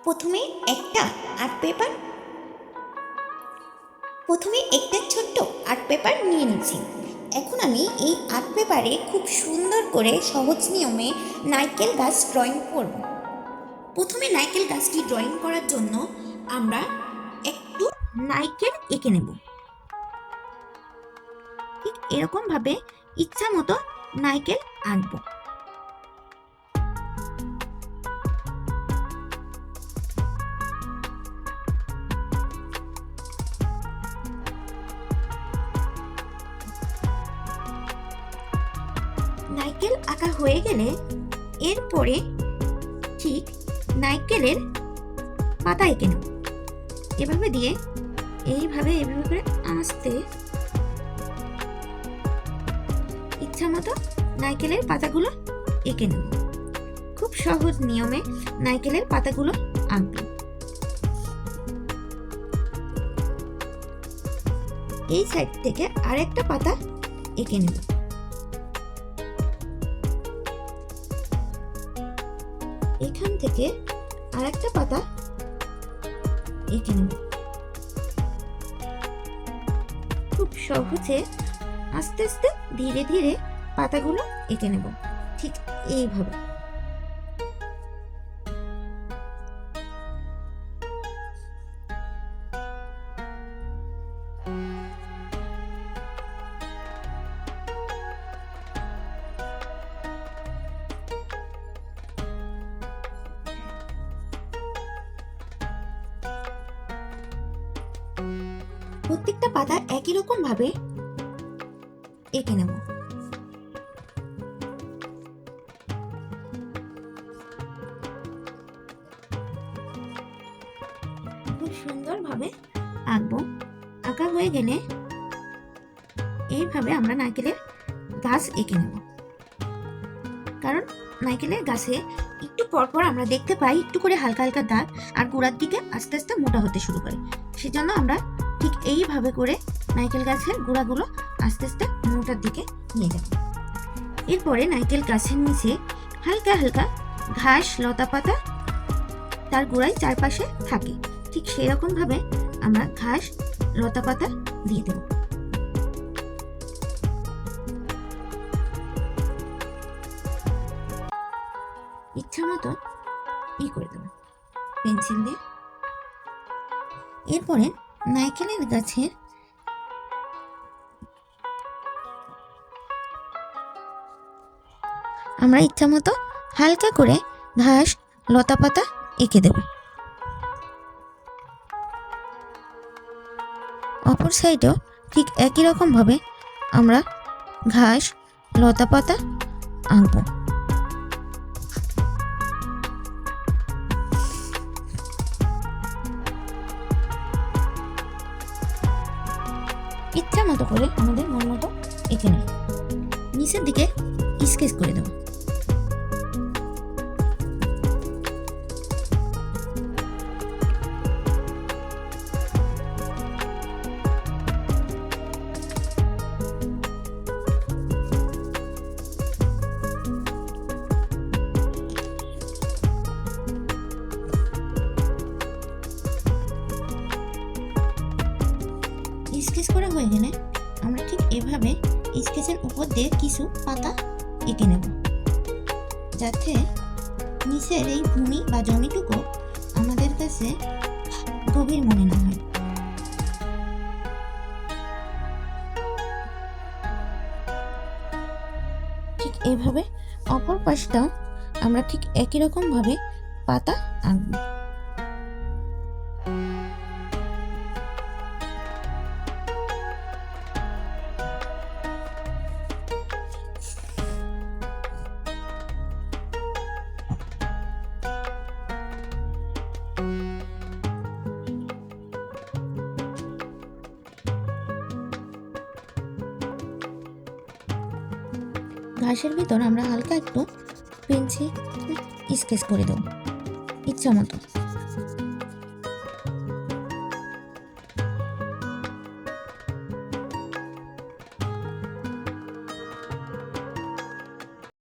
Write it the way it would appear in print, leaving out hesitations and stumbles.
প্রথমে একটা art paper একটা ছোট্ট আর্ট পেপার নিয়ে নিচ্ছি। এখন আমি এই আর্ট পেপারে খুব সুন্দর করে সহজ নিয়মে নারকেল গাছ ড্রয়িং করব। প্রথমে নারকেল গাছটি ড্রয়িং করার জন্য আমরা একটু নারকেল এঁকে নেব। ঠিক এরকমভাবে ইচ্ছা মতো নারকেল আঁকবো। নারকেল আঁকা হয়ে গেলে এরপরে ঠিক নারকেলের পাতা এঁকে নেব। এভাবে দিয়ে এইভাবে করে আস্তে ইচ্ছা মতো নারকেলের পাতাগুলো এঁকে নেব। খুব সহজ নিয়মে নারকেলের পাতাগুলো আঁকব। এই সাইড থেকে আরেকটা পাতা এঁকে নেব। এখান থেকে আরেকটা পাতা এঁকে নেব। খুব সহজে আস্তে আস্তে ধীরে ধীরে পাতাগুলো এঁকে নেব, ঠিক এইভাবে। প্রত্যেকটা পাতা একই রকম ভাবে এঁকে নেব। খুব সুন্দরভাবে আঁকবো। আঁকা হয়ে গেলে এইভাবে আমরা নারকেলের গাছ এঁকে নেব। কারণ নারকেলের গাছে একটু পরপর আমরা দেখতে পাই একটু করে হালকা হালকা দাগ, আর গোড়ার দিকে আস্তে আস্তে মোটা হতে শুরু করে। সেজন্য আমরা ঠিক এইভাবে করে নারকেল গাছের গোড়াগুলো আস্তে আস্তে মোটার দিকে নিয়ে যাব। এরপরে নারকেল গাছের নিচে হালকা হালকা ঘাস লতা পাতা তার গোড়ায় চারপাশে থাকে, ঠিক সেরকম ভাবে আমরা ঘাস লতা পাতা দিয়ে দেব। ইচ্ছা মতো করে দেব পেন্সিল দিয়ে। এরপরে নারকেলের গাছের আমরা ইচ্ছা মতো হালকা করে ঘাস লতা পাতা এঁকে দেব। অপর সাইডেও ঠিক একই রকম ভাবে আমরা ঘাস লতা পাতা আঁকব। ইচ্ছা মতো করে আমাদের মন মতো এঁকে নেব। নিচের দিকে স্কেচ করে দেব। স্কেচ করা হয়ে গেলে আমরা ঠিক এভাবে স্কেচের উপর দিয়ে কিছু পাতা এঁকে নেব, যাতে নিচের এই ভূমি বা জমিটুকু আমাদের কাছে গভীর মনে না হয়। ঠিক এভাবে অপর পাশটাও আমরা ঠিক একই রকম ভাবে পাতা আঁকব। ঘাসের ভিতর আমরা হালকা একটু পেন্সিল স্কেচ করে দেব ইচ্ছা মতো।